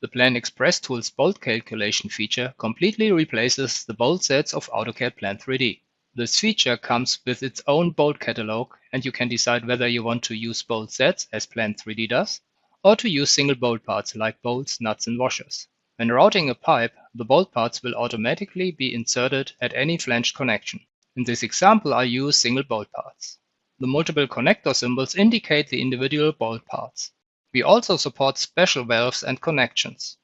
The Plan Express Tool's bolt calculation feature completely replaces the bolt sets of AutoCAD Plan 3D. This feature comes with its own bolt catalog, and you can decide whether you want to use bolt sets as Plan 3D does, or to use single bolt parts like bolts, nuts, and washers. When routing a pipe, the bolt parts will automatically be inserted at any flanged connection. In this example, I use single bolt parts. The multiple connector symbols indicate the individual bolt parts. We also support special valves and connections.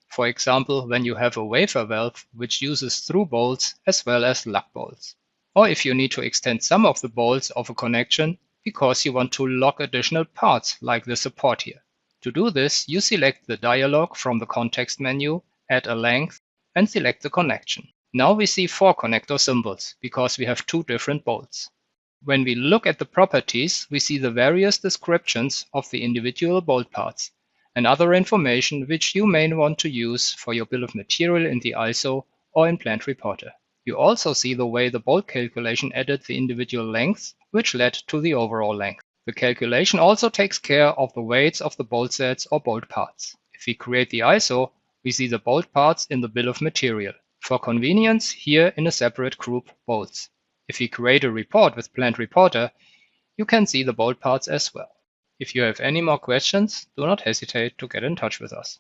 For example, when you have a wafer valve which uses through bolts as well as lug bolts. Or if you need to extend some of the bolts of a connection because you want to lock additional parts like the support here. To do this, you select the dialog from the context menu, add a length, and select the connection. Now we see 4 connector symbols because we have 2 different bolts. When we look at the properties, we see the various descriptions of the individual bolt parts and other information which you may want to use for your bill of material in the ISO or in Plant Reporter. You also see the way the bolt calculation added the individual lengths, which led to the overall length. The calculation also takes care of the weights of the bolt sets or bolt parts. If we create the ISO, we see the bolt parts in the bill of material. For convenience, here in a separate group, bolts. If we create a report with Plant Reporter, you can see the bolt parts as well. If you have any more questions, do not hesitate to get in touch with us.